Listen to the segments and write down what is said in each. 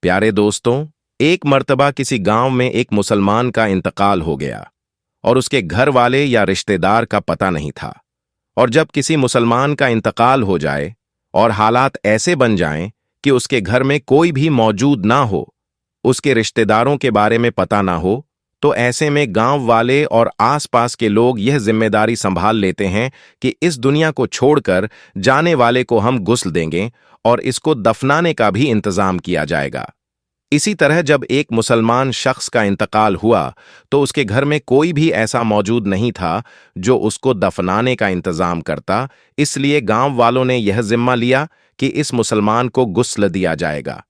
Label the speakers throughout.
Speaker 1: प्यारे दोस्तों, एक मर्तबा किसी गांव में एक मुसलमान का इंतकाल हो गया और उसके घर वाले या रिश्तेदार का पता नहीं था। और जब किसी मुसलमान का इंतकाल हो जाए और हालात ऐसे बन जाएं कि उसके घर में कोई भी मौजूद ना हो, उसके रिश्तेदारों के बारे में पता ना हो, तो ऐसे में गांव वाले और आसपास के लोग यह जिम्मेदारी संभाल लेते हैं कि इस दुनिया को छोड़कर जाने वाले को हम गुस्ल देंगे और इसको दफनाने का भी इंतजाम किया जाएगा। इसी तरह जब एक मुसलमान शख्स का इंतकाल हुआ तो उसके घर में कोई भी ऐसा मौजूद नहीं था जो उसको दफनाने का इंतजाम करता, इसलिए गांव वालों ने यह जिम्मा लिया कि इस मुसलमान को गुस्ल दिया जाएगा।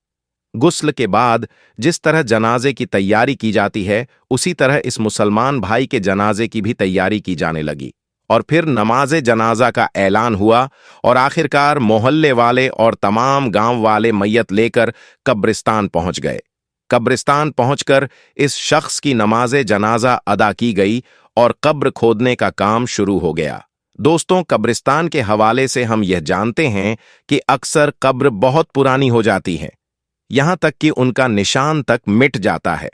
Speaker 1: गुस्ल के बाद जिस तरह जनाजे की तैयारी की जाती है, उसी तरह इस मुसलमान भाई के जनाजे की भी तैयारी की जाने लगी और फिर नमाज जनाजा का ऐलान हुआ और आखिरकार मोहल्ले वाले और तमाम गांव वाले मैयत लेकर कब्रिस्तान पहुंच गए। कब्रिस्तान पहुंचकर इस शख्स की नमाज जनाजा अदा की गई और कब्र खोदने का काम शुरू हो गया। दोस्तों, कब्रिस्तान के हवाले से हम यह जानते हैं कि अक्सर कब्र बहुत पुरानी हो जाती है, यहां तक कि उनका निशान तक मिट जाता है।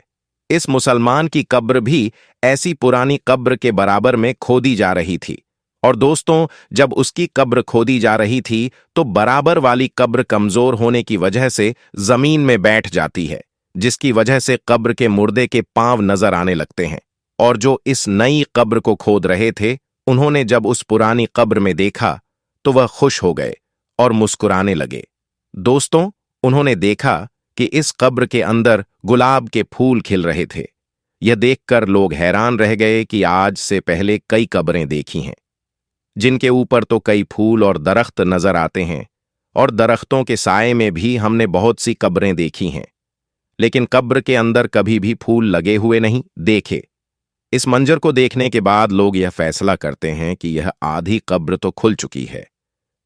Speaker 1: इस मुसलमान की कब्र भी ऐसी पुरानी कब्र के बराबर में खोदी जा रही थी। और दोस्तों, जब उसकी कब्र खोदी जा रही थी तो बराबर वाली कब्र कमजोर होने की वजह से जमीन में बैठ जाती है, जिसकी वजह से कब्र के मुर्दे के पांव नजर आने लगते हैं। और जो इस नई कब्र को खोद रहे थे, उन्होंने जब उस पुरानी कब्र में देखा तो वह खुश हो गए और मुस्कुराने लगे। दोस्तों, उन्होंने देखा कि इस कब्र के अंदर गुलाब के फूल खिल रहे थे। यह देखकर लोग हैरान रह गए कि आज से पहले कई कब्रें देखी हैं, जिनके ऊपर तो कई फूल और दरख्त नजर आते हैं, और दरख्तों के साए में भी हमने बहुत सी कब्रें देखी हैं, लेकिन कब्र के अंदर कभी भी फूल लगे हुए नहीं देखे। इस मंजर को देखने के बाद लोग यह फैसला करते हैं कि यह आधी कब्र तो खुल चुकी है,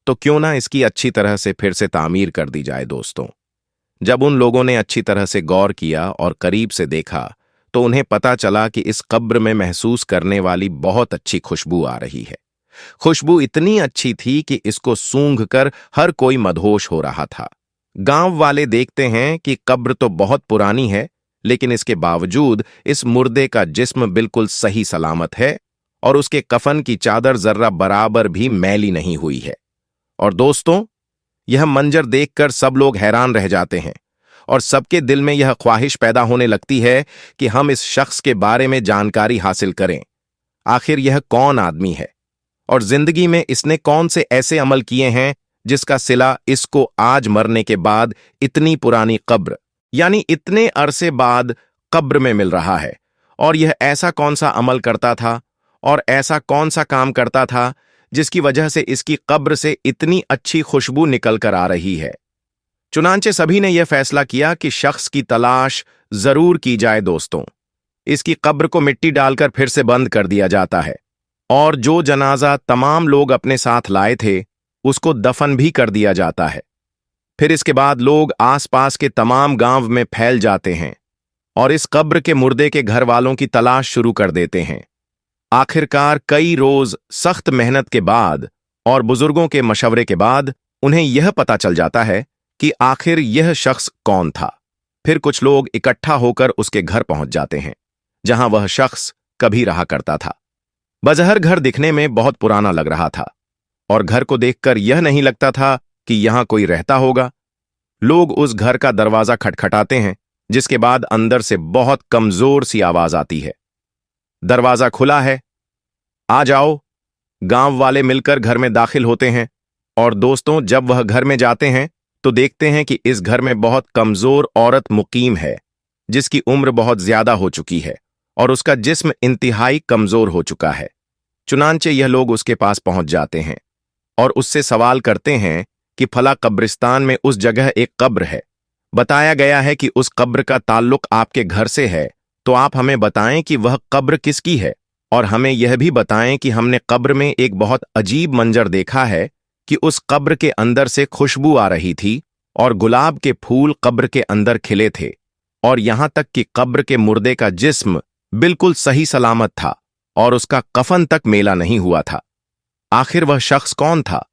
Speaker 1: तो क्यों ना इसकी अच्छी तरह से फिर से तामीर कर दी जाए। दोस्तों, जब उन लोगों ने अच्छी तरह से गौर किया और करीब से देखा तो उन्हें पता चला कि इस कब्र में महसूस करने वाली बहुत अच्छी खुशबू आ रही है। खुशबू इतनी अच्छी थी कि इसको सूंघकर हर कोई मदहोश हो रहा था। गांव वाले देखते हैं कि कब्र तो बहुत पुरानी है, लेकिन इसके बावजूद इस मुर्दे का जिस्म बिल्कुल सही सलामत है और उसके कफन की चादर जर्रा बराबर भी मैली नहीं हुई है। और दोस्तों, यह मंजर देखकर सब लोग हैरान रह जाते हैं और सबके दिल में यह ख्वाहिश पैदा होने लगती है कि हम इस शख्स के बारे में जानकारी हासिल करें। आखिर यह कौन आदमी है और जिंदगी में इसने कौन से ऐसे अमल किए हैं जिसका सिला इसको आज मरने के बाद इतनी पुरानी कब्र यानी इतने अरसे बाद कब्र में मिल रहा है। और यह ऐसा कौन सा अमल करता था और ऐसा कौन सा काम करता था जिसकी वजह से इसकी कब्र से इतनी अच्छी खुशबू निकल कर आ रही है। चुनांचे सभी ने यह फैसला किया कि शख्स की तलाश जरूर की जाए। दोस्तों, इसकी कब्र को मिट्टी डालकर फिर से बंद कर दिया जाता है और जो जनाजा तमाम लोग अपने साथ लाए थे उसको दफन भी कर दिया जाता है। फिर इसके बाद लोग आसपास के तमाम गांव में फैल जाते हैं और इस कब्र के मुर्दे के घर वालों की तलाश शुरू कर देते हैं। आखिरकार कई रोज सख्त मेहनत के बाद और बुजुर्गों के मशवरे के बाद उन्हें यह पता चल जाता है कि आखिर यह शख्स कौन था। फिर कुछ लोग इकट्ठा होकर उसके घर पहुंच जाते हैं जहां वह शख्स कभी रहा करता था। बज़हर घर दिखने में बहुत पुराना लग रहा था और घर को देखकर यह नहीं लगता था कि यहां कोई रहता होगा। लोग उस घर का दरवाजा खटखटाते हैं, जिसके बाद अंदर से बहुत कमजोर सी आवाज आती है, दरवाजा खुला है, आ जाओ। गांव वाले मिलकर घर में दाखिल होते हैं और दोस्तों, जब वह घर में जाते हैं तो देखते हैं कि इस घर में बहुत कमजोर औरत मुकीम है, जिसकी उम्र बहुत ज्यादा हो चुकी है और उसका जिस्म इंतहाई कमजोर हो चुका है। चुनांचे यह लोग उसके पास पहुंच जाते हैं और उससे सवाल करते हैं कि फला कब्रिस्तान में उस जगह एक कब्र है, बताया गया है कि उस कब्र का ताल्लुक आपके घर से है, तो आप हमें बताएं कि वह कब्र किसकी है और हमें यह भी बताएं कि हमने कब्र में एक बहुत अजीब मंजर देखा है कि उस कब्र के अंदर से खुशबू आ रही थी और गुलाब के फूल कब्र के अंदर खिले थे और यहां तक कि कब्र के मुर्दे का जिस्म बिल्कुल सही सलामत था और उसका कफन तक मेला नहीं हुआ था। आखिर वह शख्स कौन था?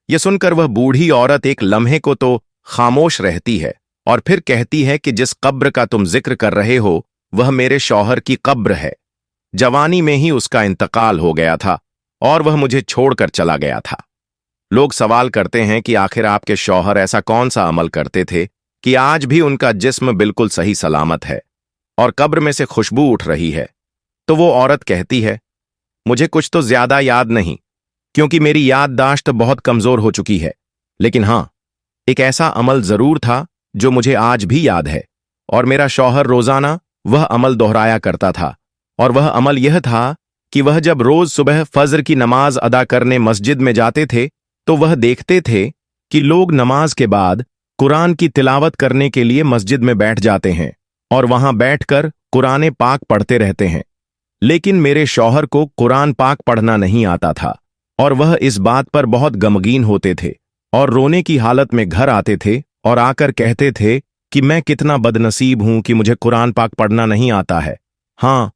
Speaker 1: यह सुनकर वह बूढ़ी औरत एक लम्हे को तो खामोश रहती है और फिर कहती है कि जिस कब्र का तुम जिक्र कर रहे हो वह मेरे शौहर की कब्र है। जवानी में ही उसका इंतकाल हो गया था और वह मुझे छोड़कर चला गया था। लोग सवाल करते हैं कि आखिर आपके शौहर ऐसा कौन सा अमल करते थे कि आज भी उनका जिस्म बिल्कुल सही सलामत है और कब्र में से खुशबू उठ रही है। तो वो औरत कहती है, मुझे कुछ तो ज्यादा याद नहीं, क्योंकि मेरी याददाश्त बहुत कमजोर हो चुकी है, लेकिन हां, एक ऐसा अमल जरूर था जो मुझे आज भी याद है, और मेरा शौहर रोजाना वह अमल दोहराया करता था। और वह अमल यह था कि वह जब रोज सुबह फज्र की नमाज अदा करने मस्जिद में जाते थे तो वह देखते थे कि लोग नमाज के बाद कुरान की तिलावत करने के लिए मस्जिद में बैठ जाते हैं और वहां बैठकर कुरान पाक पढ़ते रहते हैं। लेकिन मेरे शौहर को कुरान पाक पढ़ना नहीं आता था और वह इस बात पर बहुत गमगीन होते थे और रोने की हालत में घर आते थे और आकर कहते थे कि मैं कितना बदनसीब हूं कि मुझे कुरान पाक पढ़ना नहीं आता है। हां,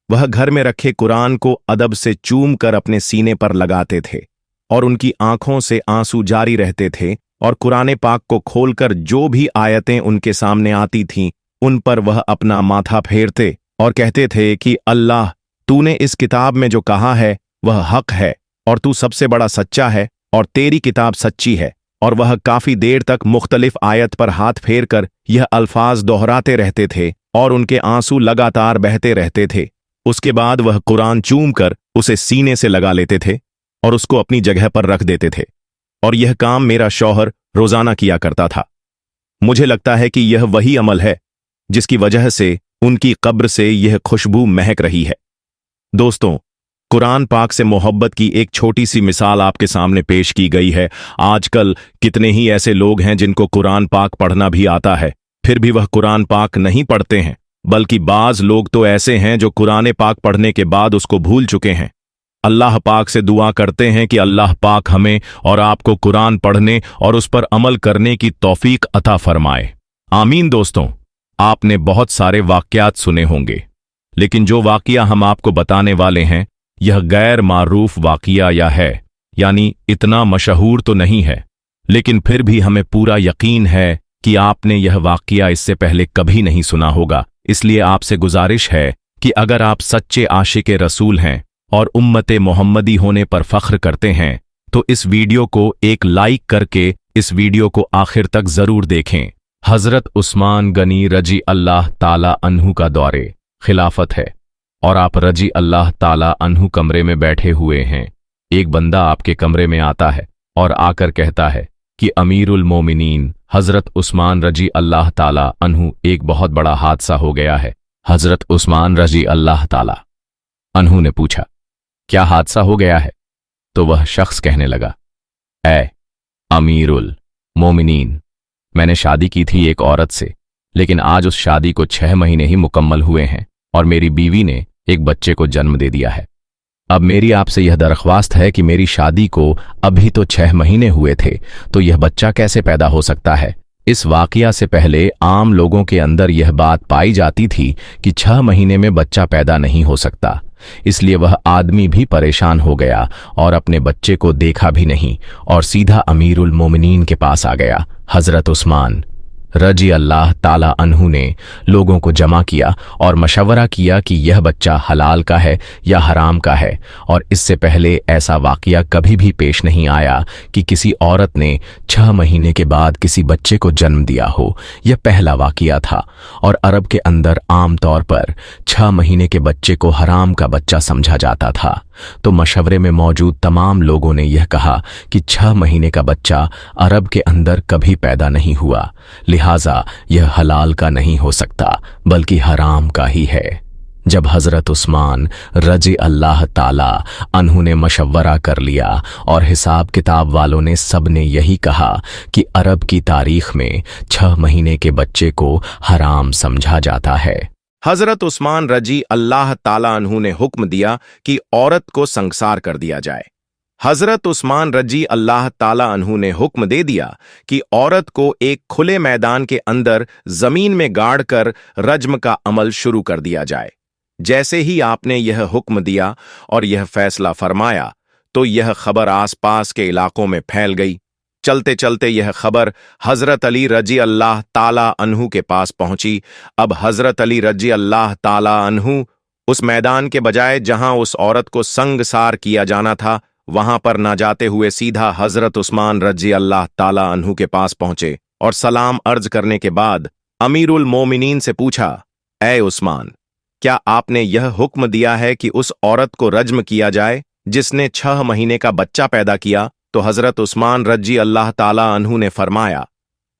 Speaker 1: वह घर में रखे कुरान को अदब से चूम कर अपने सीने पर लगाते थे और उनकी आंखों से आंसू जारी रहते थे और कुरान पाक को खोलकर जो भी आयतें उनके सामने आती थीं उन पर वह अपना माथा फेरते और कहते थे कि अल्लाह, तूने इस किताब में जो कहा है वह हक है और तू सबसे बड़ा सच्चा है और तेरी किताब सच्ची है। और वह काफी देर तक मुख्तलिफ आयत पर हाथ फेरकर यह अल्फाज दोहराते रहते थे और उनके आंसू लगातार बहते रहते थे। उसके बाद वह कुरान चूम कर उसे सीने से लगा लेते थे और उसको अपनी जगह पर रख देते थे, और यह काम मेरा शौहर रोजाना किया करता था। मुझे लगता है कि यह वही अमल है जिसकी वजह से उनकी कब्र से यह खुशबू महक रही है। दोस्तों, कुरान पाक से मोहब्बत की एक छोटी सी मिसाल आपके सामने पेश की गई है। आजकल कितने ही ऐसे लोग हैं जिनको कुरान पाक पढ़ना भी आता है, फिर भी वह कुरान पाक नहीं पढ़ते हैं, बल्कि बाज लोग तो ऐसे हैं जो कुरान पाक पढ़ने के बाद उसको भूल चुके हैं। अल्लाह पाक से दुआ करते हैं कि अल्लाह पाक हमें और आपको कुरान पढ़ने और उस पर अमल करने की तौफीक अता फरमाए। आमीन। दोस्तों, आपने बहुत सारे वाक़यात सुने होंगे, लेकिन जो वाक़या हम आपको बताने वाले हैं यह गैर मारूफ वाक़या या है, यानी इतना मशहूर तो नहीं है, लेकिन फिर भी हमें पूरा यकीन है कि आपने यह वाक़या इससे पहले कभी नहीं सुना होगा। इसलिए आपसे गुजारिश है कि अगर आप सच्चे आशिक रसूल हैं और उम्मते मोहम्मदी होने पर फख्र करते हैं तो इस वीडियो को एक लाइक करके इस वीडियो को आखिर तक जरूर देखें। हजरत उस्मान गनी रजी अल्लाह ताला अन्हु का दौरे खिलाफत है और आप रजी अल्लाह ताला अन्हु कमरे में बैठे हुए हैं। एक बंदा आपके कमरे में आता है और आकर कहता है कि अमीरुल मोमिनीन हजरत उस्मान रजी अल्लाह ताला अन्हु, एक बहुत बड़ा हादसा हो गया है। हजरत उस्मान रजी अल्लाह ताला अन्हु ने पूछा, क्या हादसा हो गया है? तो वह शख्स कहने लगा, ऐ अमीरुल मोमिनीन, मैंने शादी की थी एक औरत से, लेकिन आज उस शादी को 6 महीने ही मुकम्मल हुए हैं और मेरी बीवी ने एक बच्चे को जन्म दे दिया है। अब मेरी आपसे यह दरख्वास्त है कि मेरी शादी को अभी तो 6 महीने हुए थे, तो यह बच्चा कैसे पैदा हो सकता है? इस वाक़या से पहले आम लोगों के अंदर यह बात पाई जाती थी कि 6 महीने में बच्चा पैदा नहीं हो सकता। इसलिए वह आदमी भी परेशान हो गया और अपने बच्चे को देखा भी नहीं और सीधा अमीरुल मोमिनीन के पास आ गया। हजरत उस्मान रजी अल्लाह ताला अन्हु ने लोगों को जमा किया और मशवरा किया कि यह बच्चा हलाल का है या हराम का है, और इससे पहले ऐसा वाक़या कभी भी पेश नहीं आया कि किसी औरत ने 6 महीने के बाद किसी बच्चे को जन्म दिया हो। यह पहला वाक़या था और अरब के अंदर आम तौर पर 6 महीने के बच्चे को हराम का बच्चा समझा जाता था। तो मशवरे में मौजूद तमाम लोगों ने यह कहा कि 6 महीने का बच्चा अरब के अंदर कभी पैदा नहीं हुआ, लिहाजा यह हलाल का नहीं हो सकता बल्कि हराम का ही है। जब हजरत उस्मान रजी अल्लाह ताला अन्हु ने मशवरा कर लिया और हिसाब किताब वालों ने सब ने यही कहा कि अरब की तारीख में 6 महीने के बच्चे को हराम समझा जाता है। हजरत उस्मान रजी अल्लाह ताला अन्हु ने हुक्म दिया कि औरत को संसार कर दिया जाए। हजरत उस्मान रजी अल्लाह ताला अन्हु ने हुक्म दे दिया कि औरत को एक खुले मैदान के अंदर जमीन में गाड़ कर रज्म का अमल शुरू कर दिया जाए। जैसे ही आपने यह हुक्म दिया और यह फैसला फरमाया तो यह खबर आसपास के इलाकों में फैल गई। चलते चलते यह खबर हजरत अली रजी अल्लाह ताला अन्हु के पास पहुंची। अब हजरत अली रजी अल्लाह ताला अन्हु उस मैदान के बजाय जहां उस औरत को संगसार किया जाना था, वहां पर ना जाते हुए सीधा हजरत उस्मान रजी अल्लाह ताला अन्हु के पास पहुंचे और सलाम अर्ज करने के बाद अमीरुल मोमिनीन से पूछा, ए उस्मान, क्या आपने यह हुक्म दिया है कि उस औरत को रज्म किया जाए जिसने 6 महीने का बच्चा पैदा किया? तो हजरत उस्मान रजी अल्लाह ताला अन्हु ने फरमाया,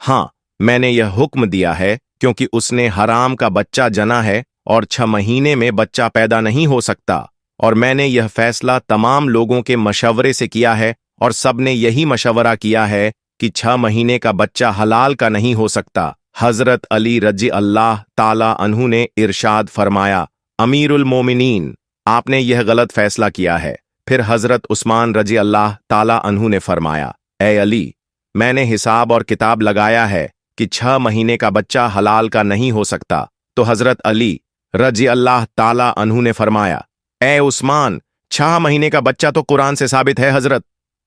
Speaker 1: हाँ, मैंने यह हुक्म दिया है क्योंकि उसने हराम का बच्चा जना है और 6 महीने में बच्चा पैदा नहीं हो सकता, और मैंने यह फैसला तमाम लोगों के मशवरे से किया है और सबने यही मशवरा किया है कि 6 महीने का बच्चा हलाल का नहीं हो सकता। हजरत अली रजी अल्लाह ताला अन्हु ने इरशाद फरमाया, अमीरुल मोमिनीन, आपने यह गलत फैसला किया है। फिर हजरत उस्मान रजी अल्लाह ताला अन्हु ने फरमाया, ए अली, मैंने हिसाब और किताब लगाया है कि 6 महीने का बच्चा हलाल का नहीं हो सकता। तो हजरत अली रजी अल्लाह ताला अन्हु ने फरमाया, ए उस्मान, 6 महीने का बच्चा तो कुरान से साबित है। हजरत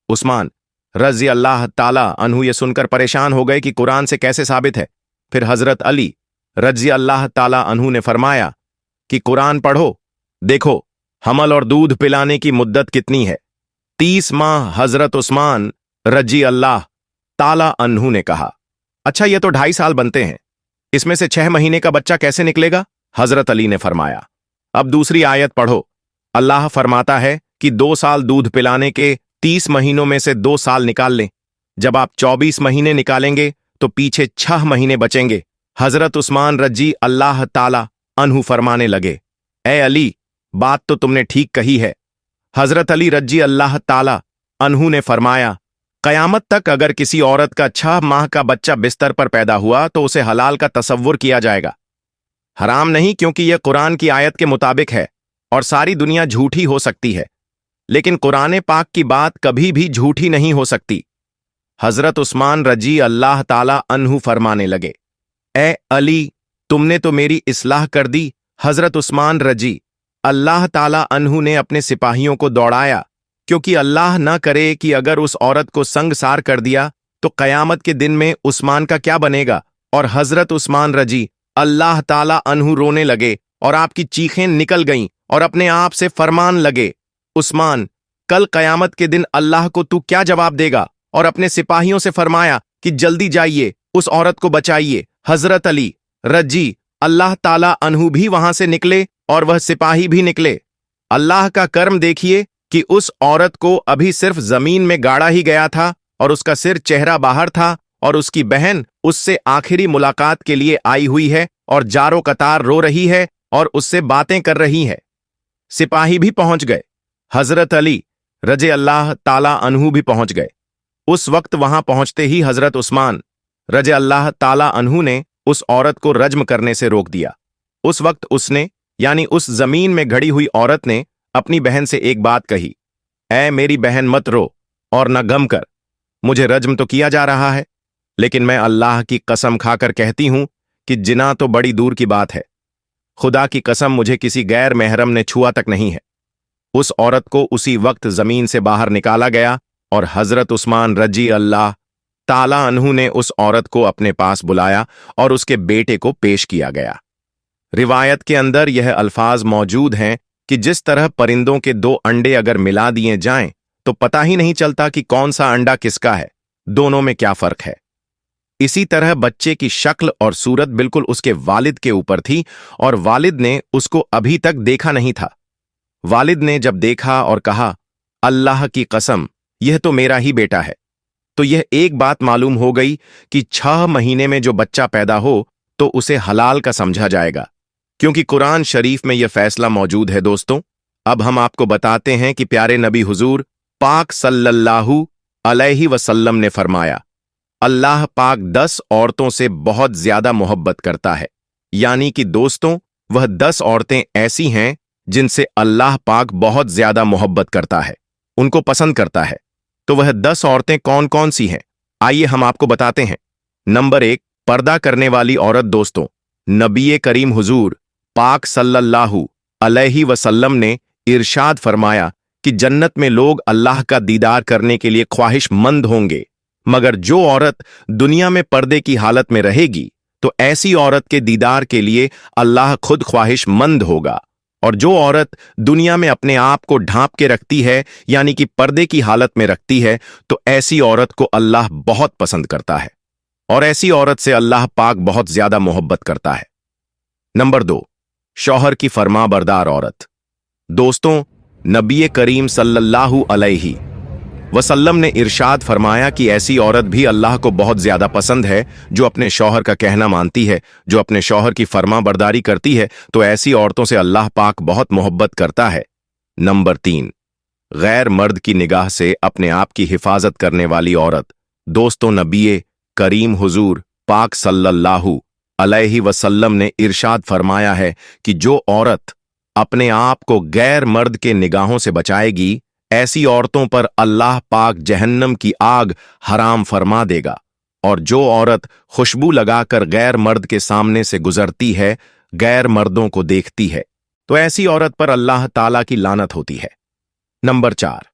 Speaker 1: उस्मान रजी अल्लाह ताला अन्हु ये सुनकर परेशान हो गए कि कुरान से कैसे साबित है। फिर हजरत अली रजी अल्लाह ताला अन्हु ने फरमाया कि कुरान पढ़ो, देखो हमल और दूध पिलाने की मुद्दत कितनी है, 30 माह। हजरत उस्मान रजी अल्लाह ताला अन्हु ने कहा, अच्छा ये तो 2.5 साल बनते हैं, इसमें से 6 महीने का बच्चा कैसे निकलेगा? हजरत अली ने फरमाया, अब दूसरी आयत पढ़ो। अल्लाह फरमाता है कि 2 साल दूध पिलाने के 30 महीनों में से 2 साल निकाल लें। जब आप 24 महीने निकालेंगे तो पीछे 6 महीने बचेंगे। हजरत उस्मान रजी अल्लाह ताला अन्हु फरमाने लगे, ए अली, बात तो तुमने ठीक कही है। हजरत अली रजी अल्लाह ताला अन्हु ने फरमाया, कयामत तक अगर किसी औरत का 6 माह का बच्चा बिस्तर पर पैदा हुआ तो उसे हलाल का तसव्वुर किया जाएगा, हराम नहीं, क्योंकि यह कुरान की आयत के मुताबिक है और सारी दुनिया झूठी हो सकती है, लेकिन कुरान पाक की बात कभी भी झूठी नहीं हो सकती। हजरत उस्मान रजी अल्लाह ताला अन्हु फरमाने लगे, ए अली, तुमने तो मेरी इस्लाह कर दी। हजरत उस्मान रजी अल्लाह ताला अन्हु ने अपने सिपाहियों को दौड़ाया, क्योंकि अल्लाह न करे कि अगर उस औरत को संगसार कर दिया तो कयामत के दिन में उस्मान का क्या बनेगा। और हजरत उस्मान रजी अल्लाह ताला अन्हु रोने लगे और आपकी चीखें निकल गईं और अपने आप से फरमान लगे, उस्मान, कल कयामत के दिन अल्लाह को तू क्या जवाब देगा? और अपने सिपाहियों से फरमाया कि जल्दी जाइए, उस औरत को बचाइए। हजरत अली रजी अल्लाह ताला अन्हु भी वहां से निकले और वह सिपाही भी निकले। अल्लाह का कर्म देखिए कि उस औरत को अभी सिर्फ जमीन में गाड़ा ही गया था और उसका सिर चेहरा बाहर था और उसकी बहन उससे आखिरी मुलाकात के लिए आई हुई है और जारो कतार रो रही है और उससे बातें कर रही है। सिपाही भी पहुंच गए, हजरत अली रजी अल्लाह ताला अन्हु भी पहुंच गए। उस वक्त वहां पहुंचते ही हजरत उस्मान रजी अल्लाह ताला अन्हु ने उस औरत को रज्म करने से रोक दिया। उस वक्त उसने, यानी उस जमीन में घड़ी हुई औरत ने, अपनी बहन से एक बात कही, ऐ मेरी बहन, मत रो और न गम कर, मुझे रज्म तो किया जा रहा है, लेकिन मैं अल्लाह की कसम खाकर कहती हूं कि जिना तो बड़ी दूर की बात है। खुदा की कसम, मुझे किसी गैर महरम ने छुआ तक नहीं है। उस औरत को उसी वक्त जमीन से बाहर निकाला गया और हजरत उस्मान रजी अल्लाह ताला अन्हु ने उस औरत को अपने पास बुलाया और उसके बेटे को पेश किया गया। रिवायत के अंदर यह अल्फाज मौजूद हैं कि जिस तरह परिंदों के 2 अंडे अगर मिला दिए जाएं तो पता ही नहीं चलता कि कौन सा अंडा किसका है, दोनों में क्या फर्क है। इसी तरह बच्चे की शक्ल और सूरत बिल्कुल उसके वालिद के ऊपर थी और वालिद ने उसको अभी तक देखा नहीं था। वालिद ने जब देखा और कहा, अल्लाह की कसम, यह तो मेरा ही बेटा है, तो यह एक बात मालूम हो गई कि 6 महीने में जो बच्चा पैदा हो तो उसे हलाल का समझा जाएगा, क्योंकि कुरान शरीफ में यह फैसला मौजूद है। दोस्तों, अब हम आपको बताते हैं कि प्यारे नबी हुजूर पाक सल्लल्लाहु अलैहि वसल्लम ने फरमाया, अल्लाह पाक 10 औरतों से बहुत ज्यादा मोहब्बत करता है, यानी कि दोस्तों वह 10 औरतें ऐसी हैं जिनसे अल्लाह पाक बहुत ज्यादा मोहब्बत करता है, उनको पसंद करता है। तो वह 10 औरतें कौन कौन सी हैं, आइए हम आपको बताते हैं। नंबर 1, पर्दा करने वाली औरत। दोस्तों, नबी करीम हुजूर पाक सल्लल्लाहु अलैहि वसल्लम ने इरशाद फरमाया कि जन्नत में लोग अल्लाह का दीदार करने के लिए ख्वाहिशमंद होंगे, मगर जो औरत दुनिया में पर्दे की हालत में रहेगी तो ऐसी औरत के दीदार के लिए अल्लाह खुद ख्वाहिशमंद होगा। और जो औरत दुनिया में अपने आप को ढांप के रखती है यानी कि पर्दे की हालत में रखती है तो ऐसी औरत को अल्लाह बहुत पसंद करता है और ऐसी औरत से अल्लाह पाक बहुत ज्यादा मोहब्बत करता है। नंबर 2, शौहर की फरमाबरदार औरत। दोस्तों, नबी करीम सल्लल्लाहु अलैहि वसल्लम ने इरशाद फरमाया कि ऐसी औरत भी अल्लाह को बहुत ज्यादा पसंद है जो अपने शौहर का कहना मानती है, जो अपने शौहर की फरमाबरदारी करती है, तो ऐसी औरतों से अल्लाह पाक बहुत मोहब्बत करता है। नंबर 3, गैर मर्द की निगाह से अपने आप की हिफाजत करने वाली औरत। दोस्तों, नबी करीम हुजूर पाक सल्लल्लाहु अलैहि वसल्लम ने इरशाद फरमाया है कि जो औरत अपने आप को गैर मर्द के निगाहों से बचाएगी, ऐसी औरतों पर अल्लाह पाक जहन्नम की आग हराम फरमा देगा। और जो औरत खुशबू लगाकर गैर मर्द के सामने से गुजरती है, गैर मर्दों को देखती है, तो ऐसी औरत पर अल्लाह ताला की लानत होती है। नंबर 4,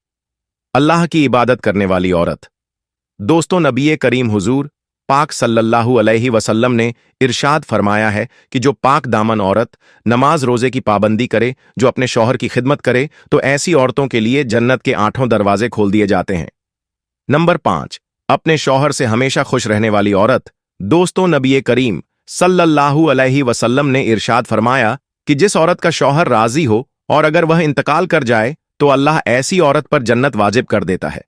Speaker 1: अल्लाह की इबादत करने वाली औरत। दोस्तों, नबी करीम हुजूर पाक सल्लल्लाहु अलैहि वसल्लम ने इरशाद फरमाया है कि जो पाक दामन औरत नमाज रोजे की पाबंदी करे, जो अपने शौहर की खिदमत करे, तो ऐसी औरतों के लिए जन्नत के 8 दरवाजे खोल दिए जाते हैं। नंबर 5, अपने शौहर से हमेशा खुश रहने वाली औरत। दोस्तों, नबी करीम सल्लल्लाहु अलैहि वसल्लम ने इरशाद फरमाया कि जिस औरत का शौहर राजी हो और अगर वह इंतकाल कर जाए तो अल्लाह ऐसी औरत पर जन्नत वाजिब कर देता है।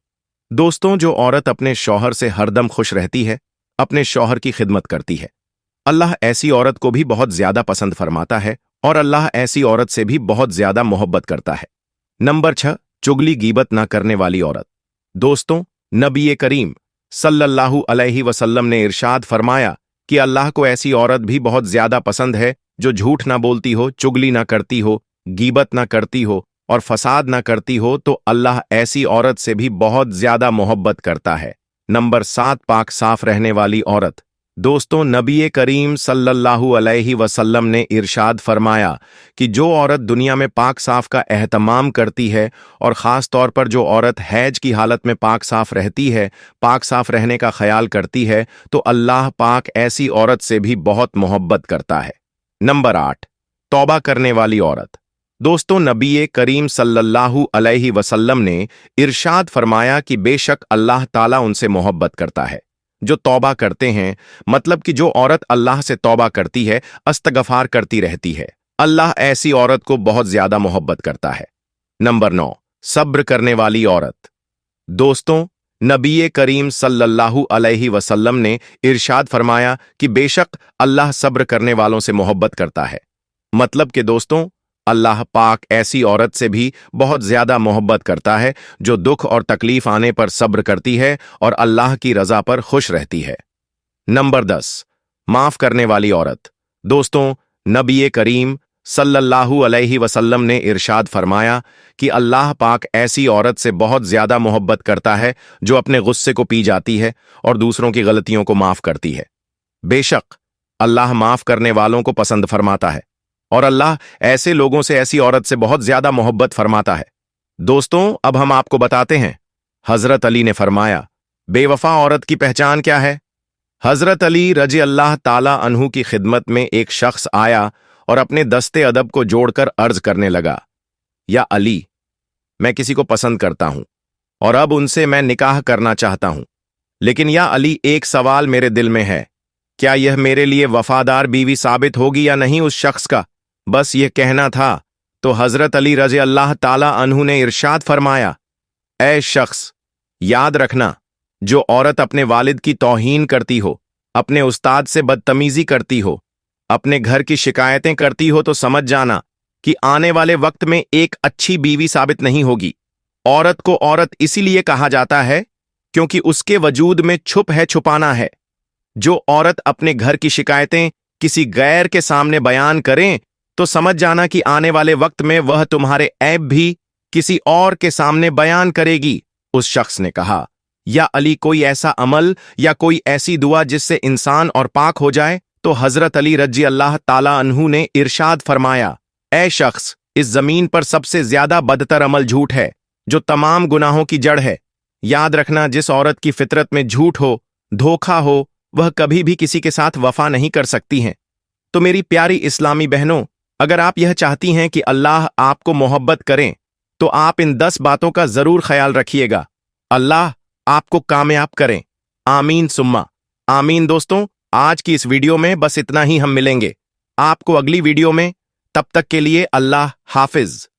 Speaker 1: दोस्तों, जो औरत अपने शौहर से हरदम खुश रहती है, अपने शौहर की खिदमत करती है, अल्लाह ऐसी औरत को भी बहुत ज्यादा पसंद फरमाता है और अल्लाह ऐसी औरत से भी बहुत ज्यादा मोहब्बत करता है। नंबर 6, चुगली गीबत ना करने वाली औरत। दोस्तों, नबी करीम सल्लल्लाहु अलैहि वसल्लम ने इरशाद फरमाया कि अल्लाह को ऐसी औरत भी बहुत ज्यादा पसंद है जो झूठ ना बोलती हो, चुगली ना करती हो, गीबत ना करती हो और फसाद ना करती हो, तो अल्लाह ऐसी औरत से भी बहुत ज्यादा मोहब्बत करता है। नंबर 7, पाक साफ रहने वाली औरत। दोस्तों, नबी करीम सल्लल्लाहु अलैहि वसल्लम ने इरशाद फरमाया कि जो औरत दुनिया में पाक साफ का एहतमाम करती है और ख़ास तौर पर जो औरत हैज की हालत में पाक साफ रहती है, पाक साफ रहने का ख्याल करती है, तो अल्लाह पाक ऐसी औरत से भी बहुत मोहब्बत करता है। नंबर 8, तौबा करने वाली औरत। दोस्तों, नबी करीम सल्लल्लाहु अलैहि वसल्लम ने इरशाद फरमाया कि बेशक अल्लाह ताला उनसे मोहब्बत करता है जो तौबा करते हैं, मतलब कि जो औरत अल्लाह से तौबा करती है, इस्तगफार करती रहती है, अल्लाह ऐसी औरत को बहुत ज्यादा मोहब्बत करता है। नंबर 9, सब्र करने वाली औरत। दोस्तों, नबी करीम सल्लल्लाहु अलैहि वसल्लम ने इरशाद फरमाया कि बेशक अल्लाह सब्र करने वालों से मोहब्बत करता है, मतलब कि दोस्तों अल्लाह पाक ऐसी औरत से भी बहुत ज्यादा मोहब्बत करता है जो दुख और तकलीफ आने पर सब्र करती है और अल्लाह की रजा पर खुश रहती है। नंबर 10, माफ करने वाली औरत। दोस्तों, नबी करीम सल्लल्लाहु अलैहि वसल्लम ने इरशाद फरमाया कि अल्लाह पाक ऐसी औरत से बहुत ज्यादा मोहब्बत करता है जो अपने गुस्से को पी जाती है और दूसरों की गलतियों को माफ करती है। बेशक अल्लाह माफ करने वालों को पसंद फरमाता है और अल्लाह ऐसे लोगों से, ऐसी औरत से बहुत ज्यादा मोहब्बत फरमाता है। दोस्तों, अब हम आपको बताते हैं हजरत अली ने फरमाया, बेवफा औरत की पहचान क्या है। हजरत अली रजी अल्लाह ताला अन्हु की खिदमत में एक शख्स आया और अपने दस्ते अदब को जोड़कर अर्ज करने लगा, या अली, मैं किसी को पसंद करता हूं और अब उनसे मैं निकाह करना चाहता हूं, लेकिन या अली, एक सवाल मेरे दिल में है, क्या यह मेरे लिए वफादार बीवी साबित होगी या नहीं उस शख्स का। बस यह कहना था तो हजरत अली रज़ी अल्लाह ताला अन्हु ने इरशाद फरमाया, ऐ शख्स, याद रखना, जो औरत अपने वालिद की तौहीन करती हो, अपने उस्ताद से बदतमीजी करती हो, अपने घर की शिकायतें करती हो, तो समझ जाना कि आने वाले वक्त में एक अच्छी बीवी साबित नहीं होगी। औरत को औरत इसीलिए कहा जाता है क्योंकि उसके वजूद में छुप है, छुपाना है। जो औरत अपने घर की शिकायतें किसी गैर के सामने बयान करें तो समझ जाना कि आने वाले वक्त में वह तुम्हारे ऐब भी किसी और के सामने बयान करेगी। उस शख्स ने कहा, या अली, कोई ऐसा अमल या कोई ऐसी दुआ जिससे इंसान और पाक हो जाए। तो हजरत अली रजी अल्लाह ताला अन्हु ने इरशाद फरमाया, ऐ शख्स, इस जमीन पर सबसे ज्यादा बदतर अमल झूठ है, जो तमाम गुनाहों की जड़ है। याद रखना, जिस औरत की फितरत में झूठ हो, धोखा हो, वह कभी भी किसी के साथ वफा नहीं कर सकती हैं। तो मेरी प्यारी इस्लामी बहनों, अगर आप यह चाहती हैं कि अल्लाह आपको मोहब्बत करें, तो आप इन 10 बातों का जरूर ख्याल रखिएगा। अल्लाह आपको कामयाब करें। आमीन सुम्मा आमीन। दोस्तों, आज की इस वीडियो में बस इतना ही। हम मिलेंगे आपको अगली वीडियो में। तब तक के लिए अल्लाह हाफिज।